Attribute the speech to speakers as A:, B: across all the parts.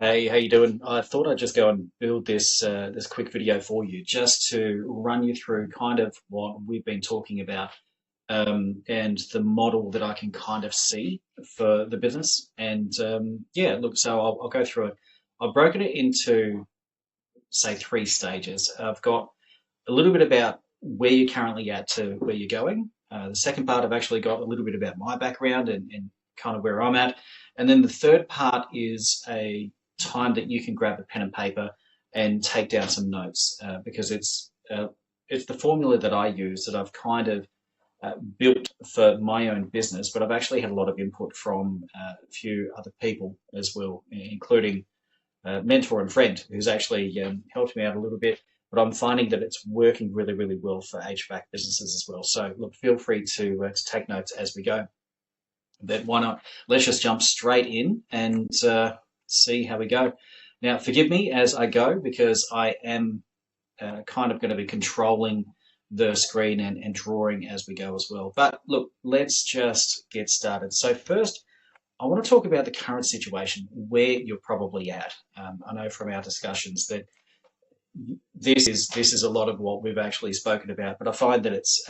A: Hey, how you doing? I thought I'd just go and build this quick video for you, just to run you through kind of what we've been talking about, and the model that I can kind of see for the business. And yeah, look, so I'll go through it. I've broken it into, say, three stages. I've got a little bit about where you're currently at to where you're going. The second part, I've actually got a little bit about my background and kind of where I'm at. And then the third part is a time that you can grab a pen and paper and take down some notes because it's the formula that I use that I've kind of built for my own business, but I've actually had a lot of input from a few other people as well, including mentor and friend who's actually helped me out a little bit. But I'm finding that it's working really, really well for HVAC businesses as well. So look, feel free to take notes as we go. But why not? Let's just jump straight in and see how we go. Now, forgive me as I go because I am kind of going to be controlling the screen and drawing as we go as well. But look, let's just get started. So first, I want to talk about the current situation where you're probably at. I know from our discussions that this is a lot of what we've actually spoken about, but I find that it's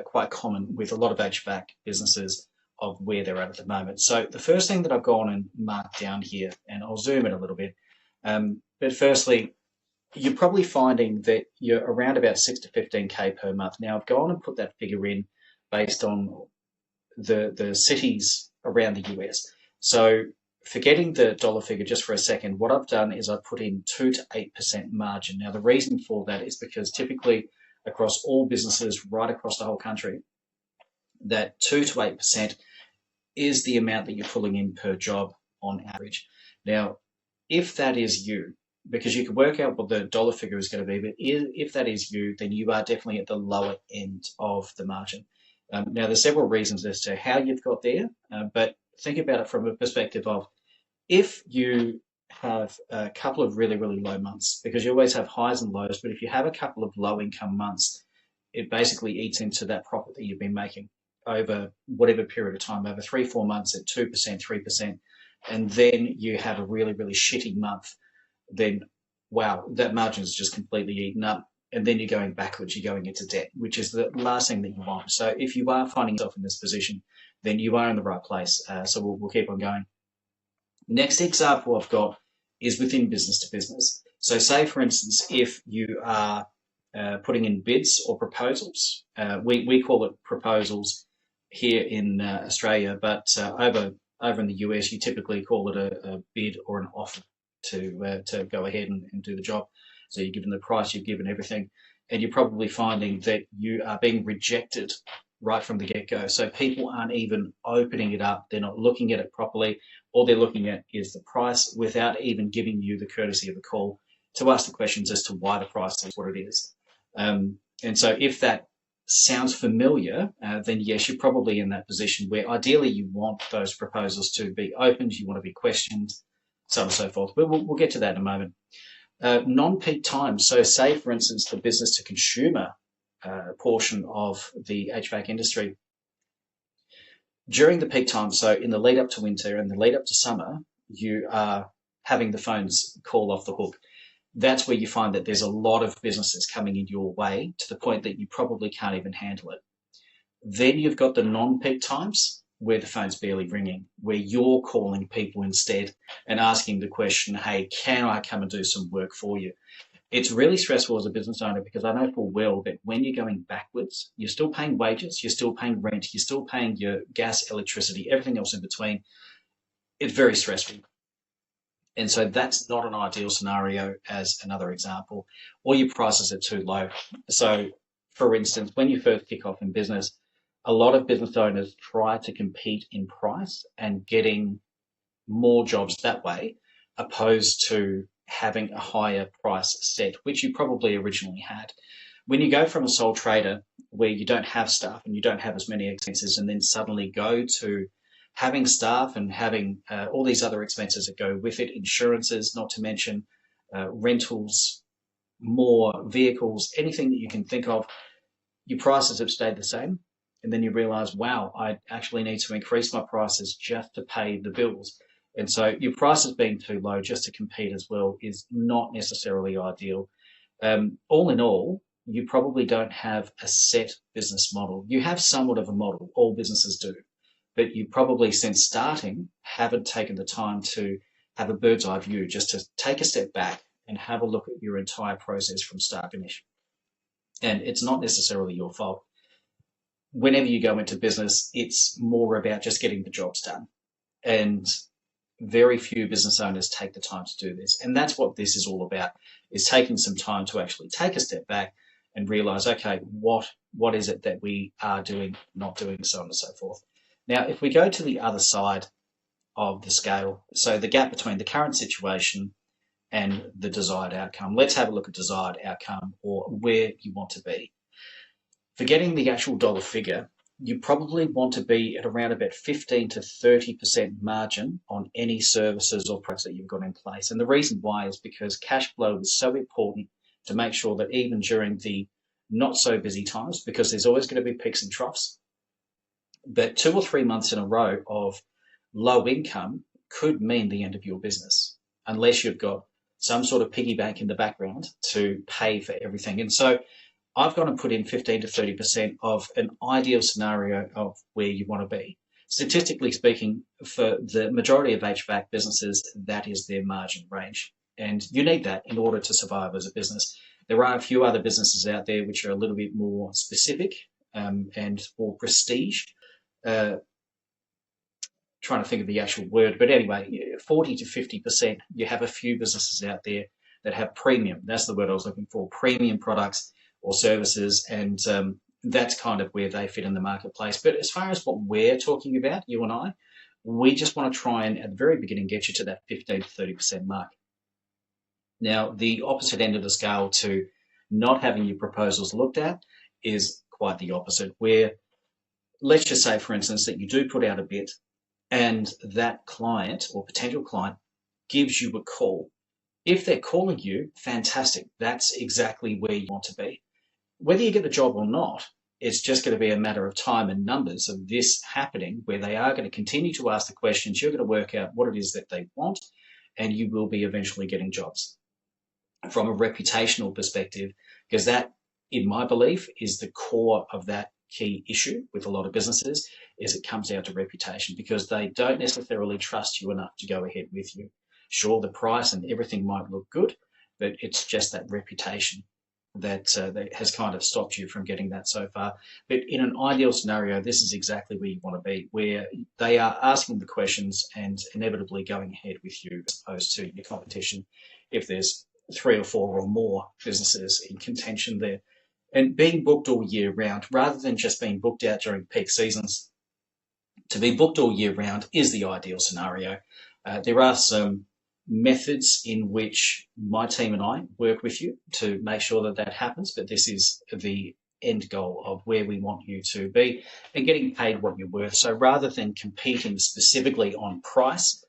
A: quite common with a lot of HVAC businesses of where they're at the moment. So the first thing that I've gone and marked down here, and I'll zoom in a little bit, but firstly, you're probably finding that you're around about 6 to 15K per month. Now I've gone and put that figure in based on the cities around the US. So forgetting the dollar figure just for a second, what I've done is I put in 2 to 8% margin. Now the reason for that is because typically across all businesses right across the whole country, that 2 to 8% is the amount that you're pulling in per job on average. Now, if that is you, because you can work out what the dollar figure is going to be, but if that is you, then you are definitely at the lower end of the margin. Now, there's several reasons as to how you've got there, but think about it from a perspective of if you have a couple of really, really low months, because you always have highs and lows, but if you have a couple of low income months, it basically eats into that profit that you've been making over whatever period of time, over 3, 4 months at 2%, 3%, and then you have a really, really shitty month, then wow, that margin is just completely eaten up. And then you're going backwards, you're going into debt, which is the last thing that you want. So if you are finding yourself in this position, then you are in the right place. So we'll keep on going. Next example I've got is within business to business. So say, for instance, if you are putting in bids or proposals, we call it proposals here in Australia, but over in the US, you typically call it a bid or an offer to go ahead and do the job. So you're given the price, you've given everything, and you're probably finding that you are being rejected right from the get-go. So people aren't even opening it up. They're not looking at it properly. All they're looking at is the price without even giving you the courtesy of a call to ask the questions as to why the price is what it is. And so if that sounds familiar, then yes, you're probably in that position where ideally you want those proposals to be opened, you want to be questioned, so on and so forth. But we'll get to that in a moment. Non-peak times. So say, for instance, the business to consumer portion of the HVAC industry. During the peak time, so in the lead up to winter and the lead up to summer, you are having the phones call off the hook. That's where you find that there's a lot of businesses coming in your way to the point that you probably can't even handle it. Then you've got the non-peak times where the phone's barely ringing, where you're calling people instead and asking the question, hey, can I come and do some work for you? It's really stressful as a business owner because I know full well that when you're going backwards, you're still paying wages, you're still paying rent, you're still paying your gas, electricity, everything else in between. It's very stressful. And so that's not an ideal scenario as another example, or your prices are too low. So for instance, when you first kick off in business, a lot of business owners try to compete in price and getting more jobs that way, opposed to having a higher price set, which you probably originally had. When you go from a sole trader where you don't have staff and you don't have as many expenses and then suddenly go to having staff and having all these other expenses that go with it, insurances, not to mention rentals, more vehicles, anything that you can think of, your prices have stayed the same. And then you realize, wow, I actually need to increase my prices just to pay the bills. And so your prices being too low just to compete as well is not necessarily ideal. All in all, you probably don't have a set business model. You have somewhat of a model, all businesses do, but you probably, since starting, haven't taken the time to have a bird's eye view, just to take a step back and have a look at your entire process from start to finish. And it's not necessarily your fault. Whenever you go into business, it's more about just getting the jobs done. And very few business owners take the time to do this. And that's what this is all about, is taking some time to actually take a step back and realize, okay, what is it that we are doing, not doing, so on and so forth. Now, if we go to the other side of the scale, so the gap between the current situation and the desired outcome, let's have a look at desired outcome, or where you want to be. Forgetting the actual dollar figure, you probably want to be at around about 15 to 30% margin on any services or products that you've got in place. And the reason why is because cash flow is so important to make sure that even during the not so busy times, because there's always going to be peaks and troughs, but 2 or 3 months in a row of low income could mean the end of your business, unless you've got some sort of piggy bank in the background to pay for everything. And so I've got to put in 15 to 30% of an ideal scenario of where you want to be. Statistically speaking, for the majority of HVAC businesses, that is their margin range. And you need that in order to survive as a business. There are a few other businesses out there which are a little bit more specific and more prestige. Trying to think of the actual word, but anyway, 40 to 50%, you have a few businesses out there that have premium. That's the word I was looking for, premium products or services, and that's kind of where they fit in the marketplace. But as far as what we're talking about, you and I, we just want to try and, at the very beginning, get you to that 15 to 30% mark. Now, the opposite end of the scale to not having your proposals looked at is quite the opposite, where let's just say, for instance, that you do put out a bid and that client or potential client gives you a call. If they're calling you, fantastic. That's exactly where you want to be. Whether you get the job or not, it's just going to be a matter of time and numbers of this happening, where they are going to continue to ask the questions. You're going to work out what it is that they want, and you will be eventually getting jobs. From a reputational perspective, because that, in my belief, is the core of that key issue with a lot of businesses, is it comes down to reputation, because they don't necessarily trust you enough to go ahead with you. Sure, the price and everything might look good, but it's just that reputation that has kind of stopped you from getting that so far. But in an ideal scenario, this is exactly where you want to be, where they are asking the questions and inevitably going ahead with you, as opposed to your competition if there's 3 or 4 or more businesses in contention there. And being booked all year round, rather than just being booked out during peak seasons, to be booked all year round is the ideal scenario. There are some methods in which my team and I work with you to make sure that that happens, but this is the end goal of where we want you to be and getting paid what you're worth. So rather than competing specifically on price,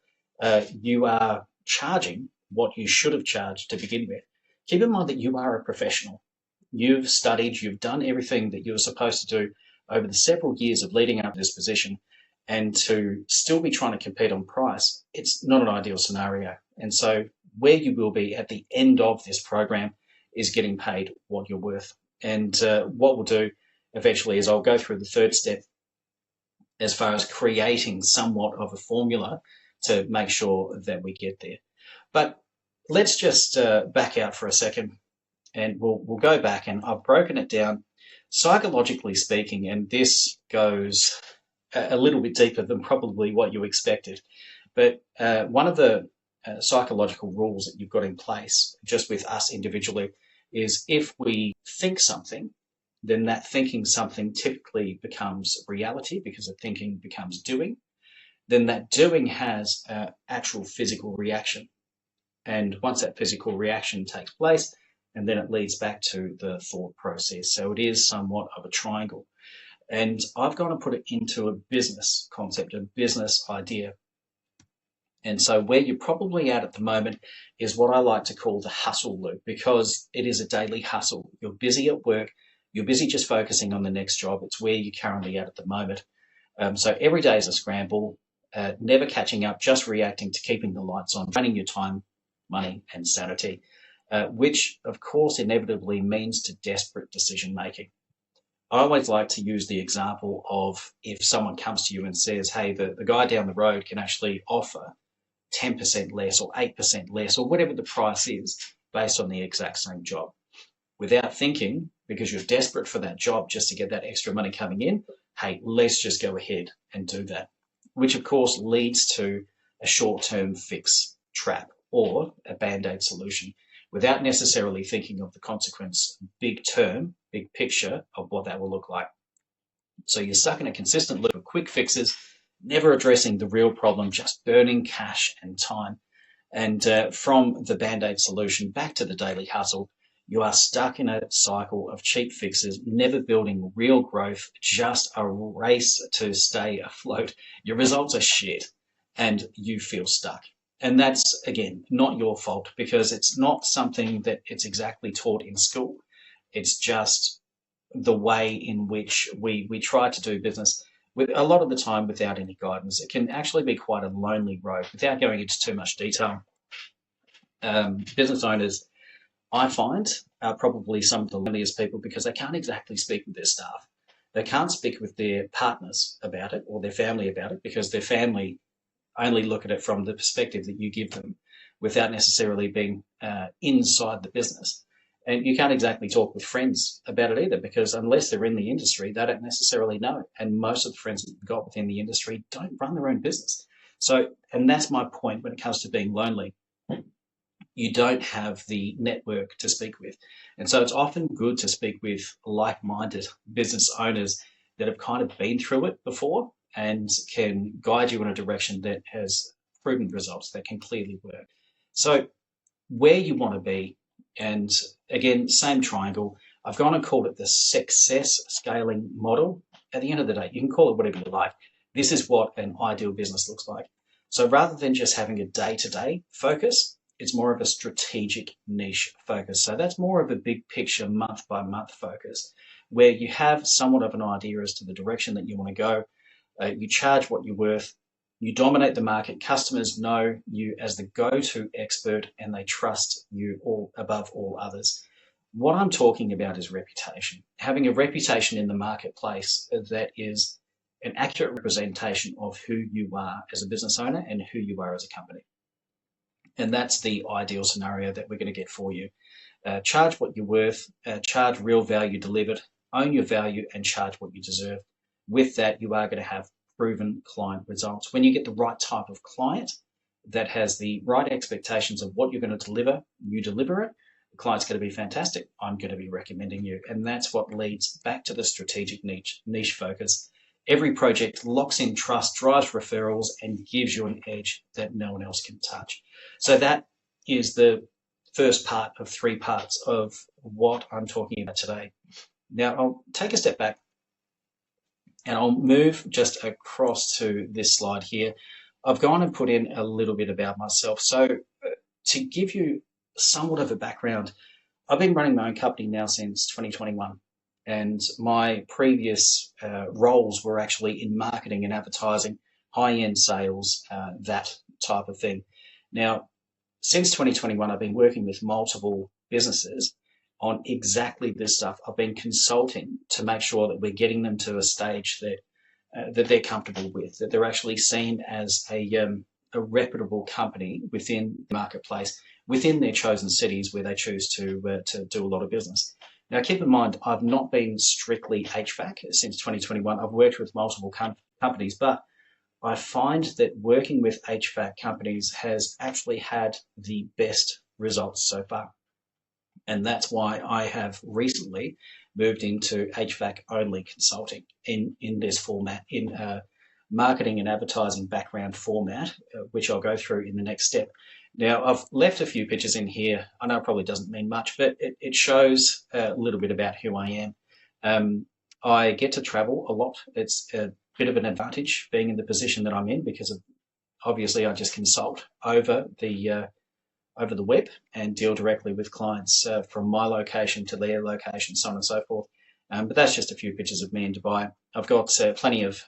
A: you are charging what you should have charged to begin with. Keep in mind that you are a professional. You've studied, you've done everything that you were supposed to do over the several years of leading up to this position, and to still be trying to compete on price, it's not an ideal scenario. And so where you will be at the end of this program is getting paid what you're worth. And what we'll do eventually is I'll go through the third step as far as creating somewhat of a formula to make sure that we get there. But let's just back out for a second, and we'll go back, and I've broken it down psychologically speaking, and this goes a little bit deeper than probably what you expected. But one of the psychological rules that you've got in place just with us individually is if we think something, then that thinking something typically becomes reality, because the thinking becomes doing. Then that doing has actual physical reaction. And once that physical reaction takes place, and then it leads back to the thought process. So it is somewhat of a triangle. And I've got to put it into a business concept, a business idea. And so where you're probably at the moment is what I like to call the hustle loop, because it is a daily hustle. You're busy at work. You're busy just focusing on the next job. It's where you're currently at the moment. So every day is a scramble. never catching up, just reacting to keeping the lights on, draining your time, money, and sanity, which of course inevitably means to desperate decision making. I always like to use the example of if someone comes to you and says, hey, the guy down the road can actually offer 10% less or 8% less or whatever the price is based on the exact same job. Without thinking, because you're desperate for that job just to get that extra money coming in, hey, let's just go ahead and do that, which of course leads to a short-term fix trap or a band-aid solution without necessarily thinking of the consequence, big term, big picture of what that will look like. So you're stuck in a consistent loop of quick fixes, never addressing the real problem, just burning cash and time. And from the band-aid solution back to the daily hustle, you are stuck in a cycle of cheap fixes, never building real growth, just a race to stay afloat. Your results are shit and you feel stuck. And that's, again, not your fault because it's not something that it's exactly taught in school. It's just the way in which we try to do business with a lot of the time without any guidance. It can actually be quite a lonely road. Without going into too much detail, business owners, I find, are probably some of the loneliest people because they can't exactly speak with their staff. They can't speak with their partners about it or their family about it because their family only look at it from the perspective that you give them without necessarily being inside the business. And you can't exactly talk with friends about it either because unless they're in the industry, they don't necessarily know. And most of the friends that you've got within the industry don't run their own business. So, and that's my point when it comes to being lonely. You don't have the network to speak with. And so it's often good to speak with like-minded business owners that have kind of been through it before and can guide you in a direction that has proven results that can clearly work. So where you want to be, and again, same triangle, I've gone and called it the success scaling model. At the end of the day, you can call it whatever you like. This is what an ideal business looks like. So rather than just having a day-to-day focus, it's more of a strategic niche focus. So that's more of a big picture, month by month focus, where you have somewhat of an idea as to the direction that you want to go. You charge what you're worth. You dominate the market. Customers know you as the go-to expert and they trust you all above all others. What I'm talking about is reputation. Having a reputation in the marketplace that is an accurate representation of who you are as a business owner and who you are as a company. And that's the ideal scenario that we're going to get for you. Charge what you're worth, charge real value delivered, own your value and charge what you deserve. With that, you are going to have proven client results. When you get the right type of client that has the right expectations of what you're going to deliver, you deliver it, the client's going to be fantastic. I'm going to be recommending you. And that's what leads back to the strategic niche focus. Every project locks in trust, drives referrals, and gives you an edge that no one else can touch. So that is the first part of 3 parts of what I'm talking about today. Now, I'll take a step back and I'll move just across to this slide here. I've gone and put in a little bit about myself. So to give you somewhat of a background, I've been running my own company now since 2021. And my previous roles were actually in marketing and advertising, high-end sales, that type of thing. Now, since 2021, I've been working with multiple businesses on exactly this stuff. I've been consulting to make sure that we're getting them to a stage that they're comfortable with, that they're actually seen as a reputable company within the marketplace, within their chosen cities where they choose to do a lot of business. Now, keep in mind, I've not been strictly HVAC since 2021. I've worked with multiple companies, but I find that working with HVAC companies has actually had the best results so far. And that's why I have recently moved into HVAC only consulting in this format, in a marketing and advertising background format, which I'll go through in the next step. Now, I've left a few pictures in here. I know it probably doesn't mean much, but it shows a little bit about who I am. I get to travel a lot. It's a bit of an advantage being in the position that I'm in because obviously I just consult over the web and deal directly with clients from my location to their location, so on and so forth. But that's just a few pictures of me in Dubai. I've got plenty of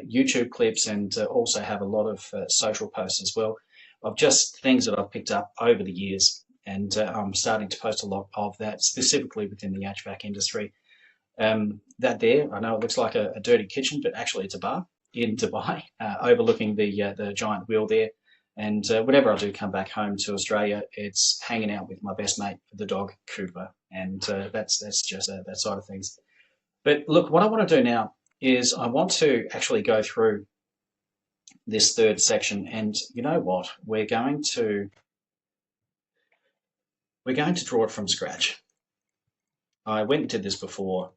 A: YouTube clips and also have a lot of social posts as well of just things that I've picked up over the years. And I'm starting to post a lot of that specifically within the HVAC industry. That there, I know it looks like a dirty kitchen, but actually it's a bar in Dubai, overlooking the giant wheel there. And whenever I do come back home to Australia, it's hanging out with my best mate, the dog Cooper, and that's just that side of things. But look, what I want to do now is I want to actually go through this third section, and you know what? We're going to draw it from scratch. I went and did this before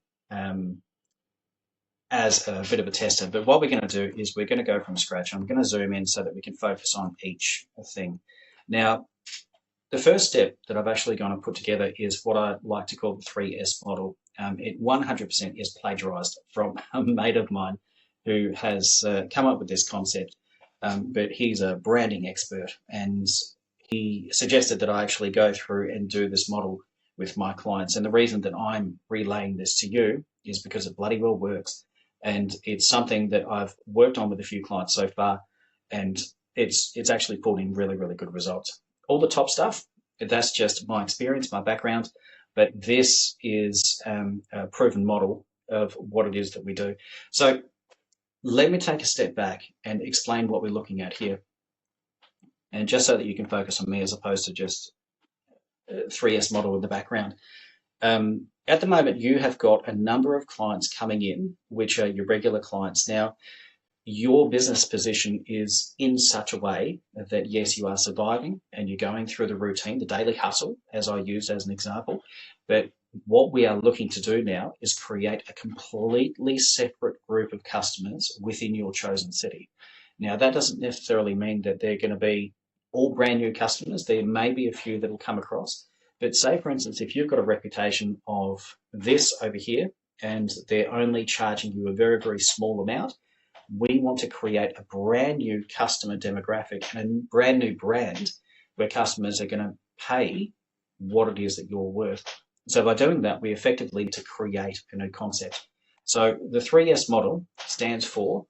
A: as a bit of a tester, but what we're going to do is we're going to go from scratch. I'm going to zoom in so that we can focus on each thing. Now, the first step that I've actually going to put together is what I like to call the 3S model. It 100% is plagiarized from a mate of mine who has come up with this concept, but he's a branding expert, and he suggested that I actually go through and do this model with my clients. And the reason that I'm relaying this to you is because it bloody well works. And it's something that I've worked on with a few clients so far, and it's actually pulled in really, really good results. All the top stuff, that's just my experience, my background, but this is a proven model of what it is that we do. So let me take a step back and explain what we're looking at here. And just so that you can focus on me as opposed to just 3S model in the background. At the moment, you have got a number of clients coming in, which are your regular clients. Now, your business position is in such a way that, yes, you are surviving and you're going through the routine, the daily hustle, as I used as an example. But what we are looking to do now is create a completely separate group of customers within your chosen city. Now, that doesn't necessarily mean that they're going to be all brand new customers. There may be a few that will come across. But say, for instance, if you've got a reputation of this over here and they're only charging you a very, very small amount, we want to create a brand new customer demographic and a brand new brand where customers are going to pay what it is that you're worth. So by doing that, we effectively need to create a new concept. So the 3S model stands for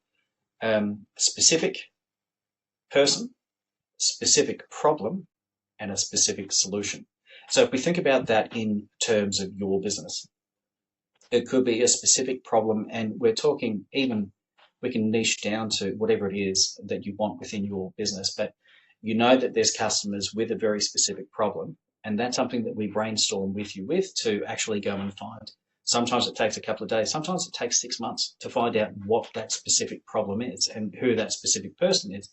A: specific person, specific problem, and a specific solution. So if we think about that in terms of your business, it could be a specific problem, and we're talking even, we can niche down to whatever it is that you want within your business, but you know that there's customers with a very specific problem, and that's something that we brainstorm with you with to actually go and find. Sometimes it takes a couple of days, sometimes it takes 6 months to find out what that specific problem is and who that specific person is,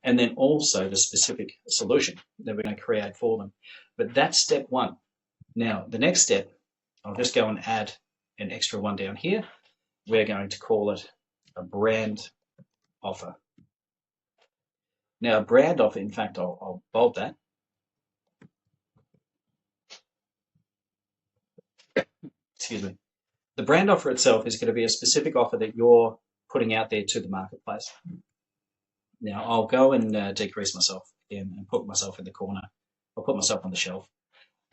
A: and then also the specific solution that we're going to create for them. But that's step one. Now, the next step, I'll just go and add an extra one down here. We're going to call it a brand offer. Now, a brand offer, in fact, I'll bold that. Excuse me. The brand offer itself is going to be a specific offer that you're putting out there to the marketplace. Now, I'll go and decrease myself again and put myself in the corner. I'll put myself on the shelf.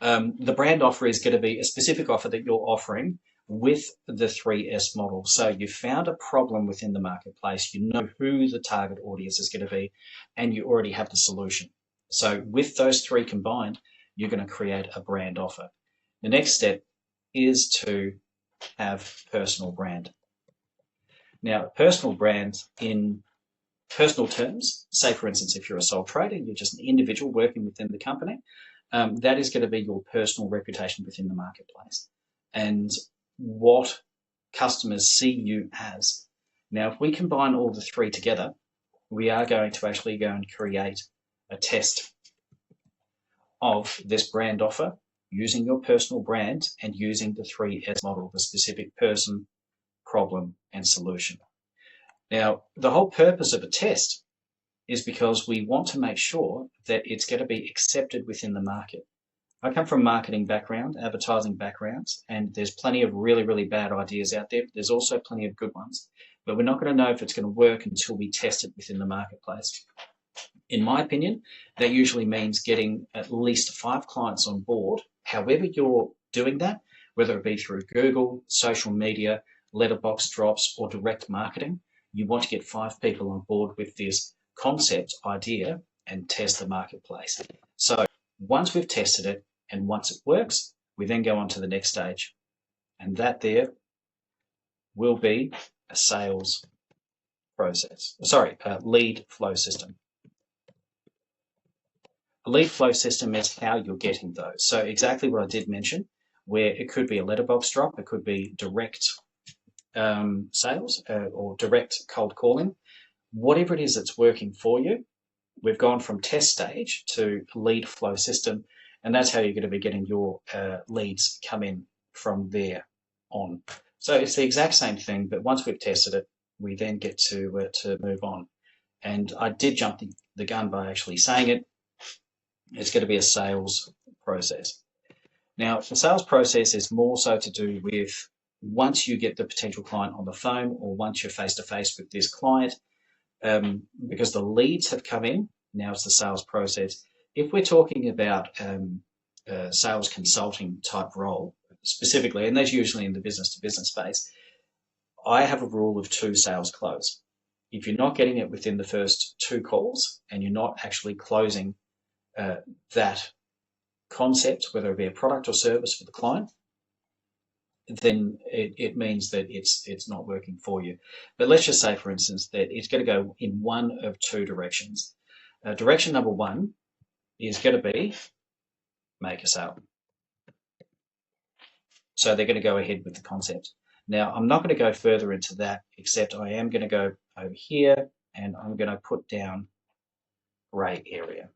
A: The brand offer is going to be a specific offer that you're offering with the 3S model. So you found a problem within the marketplace, you know who the target audience is going to be, and you already have the solution. So with those three combined, you're going to create a brand offer. The next step is to have personal brand. Now, personal brand in personal terms, say for instance, if you're a sole trader, you're just an individual working within the company, that is going to be your personal reputation within the marketplace and what customers see you as. Now, if we combine all the three together, we are going to actually go and create a test of this brand offer using your personal brand and using the 3S model, the specific person, problem, and solution. Now, the whole purpose of a test is because we want to make sure that it's going to be accepted within the market. I come from marketing background, advertising backgrounds, and there's plenty of really, really bad ideas out there. There's also plenty of good ones, but we're not going to know if it's going to work until we test it within the marketplace. In my opinion, that usually means getting at least 5 clients on board. However you're doing that, whether it be through Google, social media, letterbox drops, or direct marketing, You want to get 5 people on board with this concept idea and test the marketplace. So once we've tested it and once it works, we then go on to the next stage. And that there will be a sales process. Sorry, a lead flow system. A lead flow system is how you're getting those. So exactly what I did mention, where it could be a letterbox drop, it could be direct sales or direct cold calling. Whatever it is that's working for you, we've gone from test stage to lead flow system, and that's how you're going to be getting your leads come in from there on. So it's the exact same thing, but once we've tested it, we then get to move on. And I did jump the gun by actually saying it. It's going to be a sales process. Now, the sales process is more so to do with once you get the potential client on the phone or once you're face-to-face with this client, because the leads have come in, now it's the sales process. If we're talking about sales consulting type role specifically, and that's usually in the business-to-business space, I have a rule of 2 sales close. If you're not getting it within the first 2 calls and you're not actually closing that concept, whether it be a product or service for the client, then it means that it's not working for you. But let's just say, for instance, that it's going to go in one of 2 directions. Direction number 1 is going to be make a sale. So they're going to go ahead with the concept. Now, I'm not going to go further into that, except I am going to go over here and I'm going to put down grey area.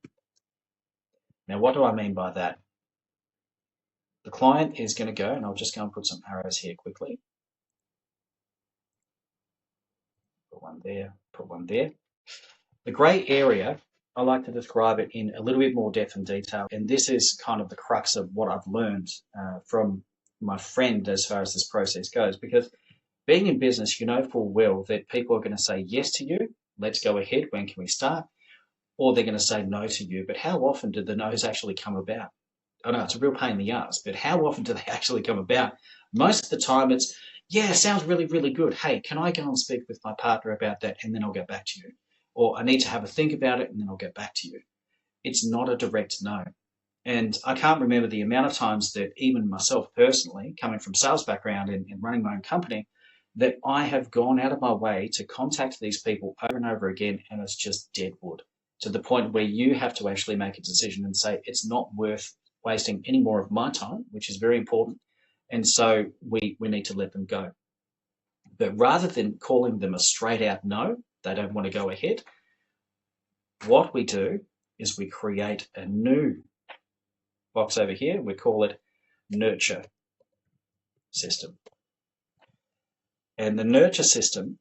A: Now, what do I mean by that? The client is going to go, and I'll just go and put some arrows here quickly. Put one there, put one there. The grey area, I like to describe it in a little bit more depth and detail, and this is kind of the crux of what I've learned from my friend as far as this process goes, because being in business, you know full well that people are going to say yes to you, let's go ahead, when can we start? Or they're going to say no to you, but how often do the no's actually come about? I know it's a real pain in the ass, but how often do they actually come about? Most of the time it's, yeah, sounds really, really good. Hey, can I go and speak with my partner about that and then I'll get back to you? Or I need to have a think about it and then I'll get back to you. It's not a direct no. And I can't remember the amount of times that even myself personally, coming from sales background and running my own company, that I have gone out of my way to contact these people over and over again, and it's just dead wood, to the point where you have to actually make a decision and say, it's not worth wasting any more of my time, which is very important. And so we need to let them go. But rather than calling them a straight out no, they don't want to go ahead, what we do is we create a new box over here. We call it nurture system. And the nurture system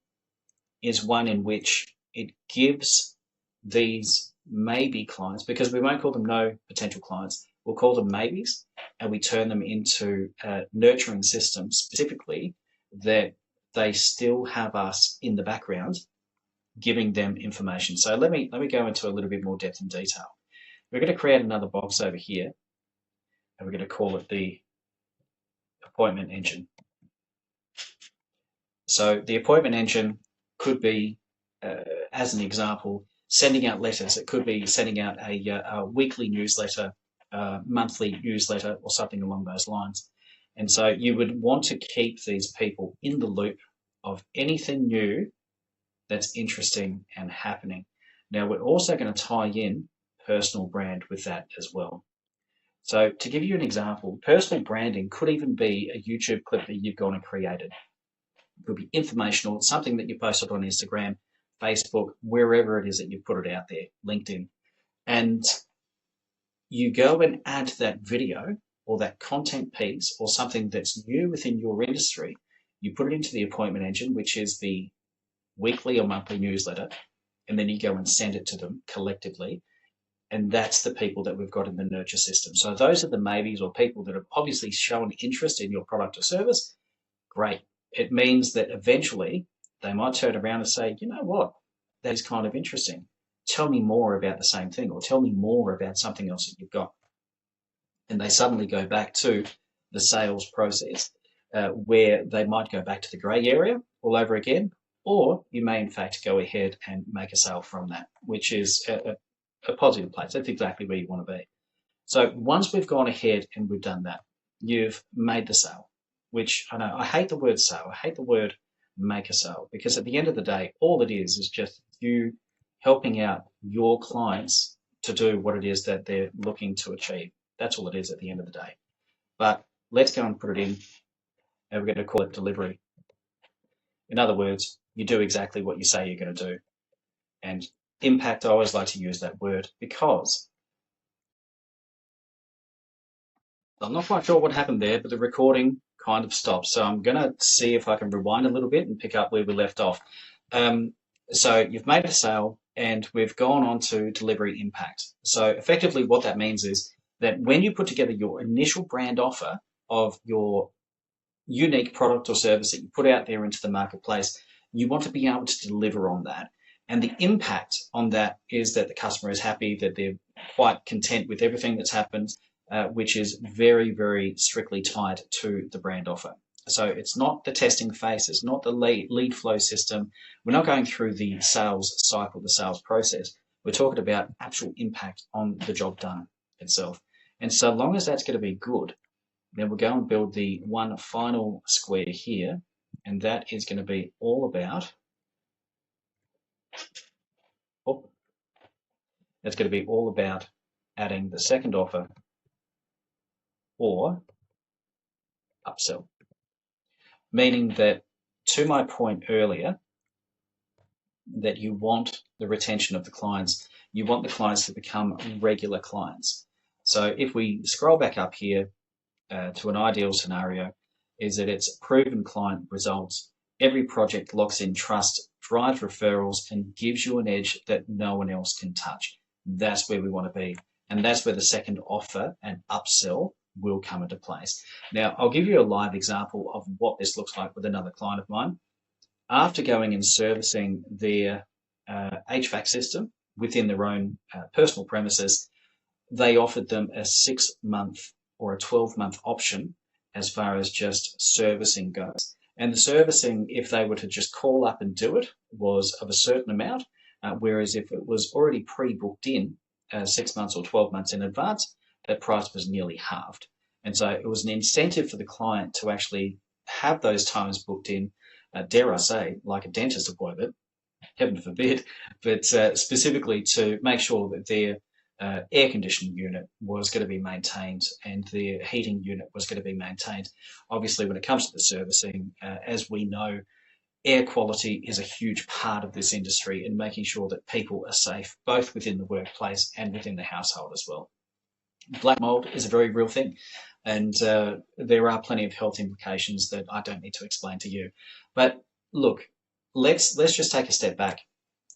A: is one in which it gives these maybe clients, because we won't call them no potential clients, we'll call them maybes, and we turn them into a nurturing system specifically that they still have us in the background giving them information. So let me go into a little bit more depth and detail. We're going to create another box over here, and we're going to call it the appointment engine. So the appointment engine could be, as an example, sending out letters. It could be sending out a weekly newsletter, monthly newsletter, or something along those lines. And so you would want to keep these people in the loop of anything new that's interesting and happening. Now, we're also going to tie in personal brand with that as well. So to give you an example, personal branding could even be a YouTube clip that you've gone and created. It could be informational, something that you posted on Instagram, Facebook, wherever it is that you've put it out there, LinkedIn. And you go and add that video or that content piece or something that's new within your industry. You put it into the appointment engine, which is the weekly or monthly newsletter, and then you go and send it to them collectively. And that's the people that we've got in the nurture system. So those are the maybes, or people that have obviously shown interest in your product or service. Great. It means that eventually they might turn around and say, you know what, that is kind of interesting. Tell me more about the same thing, or tell me more about something else that you've got. And they suddenly go back to the sales process, where they might go back to the grey area all over again, or you may in fact go ahead and make a sale from that, which is a positive place. That's exactly where you want to be. So once we've gone ahead and we've done that, you've made the sale, which I know I hate the word sale. I hate the word make a sale, because at the end of the day, all it is just you helping out your clients to do what it is that they're looking to achieve. That's all it is at the end of the day. But let's go and put it in, and we're going to call it delivery. In other words, you do exactly what you say you're going to do. And impact, I always like to use that word because I'm not quite sure what happened there, but the recording kind of stopped. So I'm going to see if I can rewind a little bit and pick up where we left off. So you've made a sale and we've gone on to delivery impact. So effectively what that means is that when you put together your initial brand offer of your unique product or service that you put out there into the marketplace, you want to be able to deliver on that. And the impact on that is that the customer is happy, that they're quite content with everything that's happened, which is very, very strictly tied to the brand offer. So it's not the testing phase, it's not the lead flow system. We're not going through the sales cycle, the sales process. We're talking about actual impact on the job done itself. And so long as that's going to be good, then we'll go and build the one final square here, and that is going to be all about, it's going to be all about adding the second offer or upsell. Meaning that, to my point earlier, that you want the retention of the clients. You want the clients to become regular clients. So if we scroll back up here to an ideal scenario, is that it's proven client results. Every project locks in trust, drives referrals, and gives you an edge that no one else can touch. That's where we want to be. And that's where the second offer and upsell will come into place. Now, I'll give you a live example of what this looks like with another client of mine. After going and servicing their HVAC system within their own personal premises, they offered them a 6-month or a 12-month option as far as just servicing goes. And the servicing, if they were to just call up and do it, was of a certain amount, whereas if it was already pre-booked in 6 months or 12 months in advance, that price was nearly halved. And so it was an incentive for the client to actually have those times booked in, dare I say, like a dentist appointment, heaven forbid, but specifically to make sure that their air conditioning unit was going to be maintained and their heating unit was going to be maintained. Obviously, when it comes to the servicing, as we know, air quality is a huge part of this industry and making sure that people are safe, both within the workplace and within the household as well. Black mold is a very real thing, and there are plenty of health implications that I don't need to explain to you. But look, let's just take a step back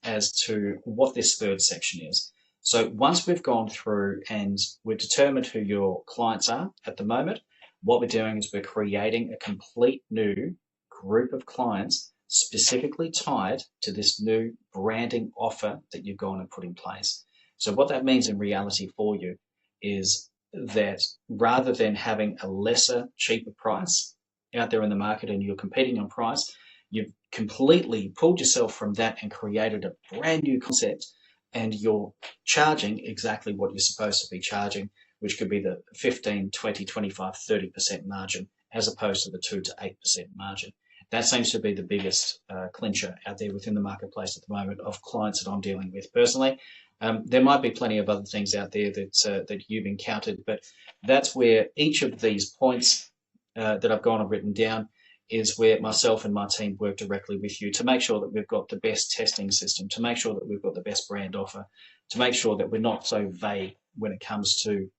A: as to what this third section is. So once we've gone through and we've determined who your clients are at the moment, what we're doing is we're creating a complete new group of clients specifically tied to this new branding offer that you've gone and put in place. So what that means in reality for you is that rather than having a lesser, cheaper price out there in the market and you're competing on price, you've completely pulled yourself from that and created a brand new concept, and you're charging exactly what you're supposed to be charging, which could be the 15, 20, 25, 30% margin, as opposed to the 2 to 8% margin. That seems to be the biggest clincher out there within the marketplace at the moment of clients that I'm dealing with personally. There might be plenty of other things out there that you've encountered, but that's where each of these points that I've gone and written down is where myself and my team work directly with you to make sure that we've got the best testing system, to make sure that we've got the best brand offer, to make sure that we're not so vague when it comes to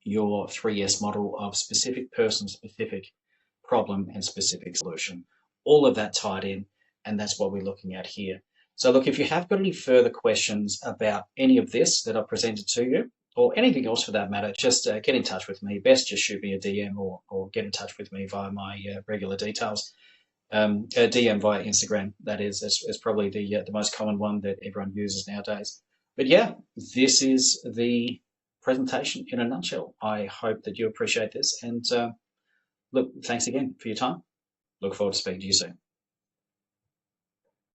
A: your 3S model of specific person, specific problem, and specific solution. All of that tied in, and that's what we're looking at here. So look, if you have got any further questions about any of this that I've presented to you, or anything else for that matter, just get in touch with me. Best just shoot me a DM or get in touch with me via my regular details. DM via Instagram, that is probably the most common one that everyone uses nowadays. But yeah, this is the presentation in a nutshell. I hope that you appreciate this. And look, thanks again for your time. Look forward to speaking to you soon.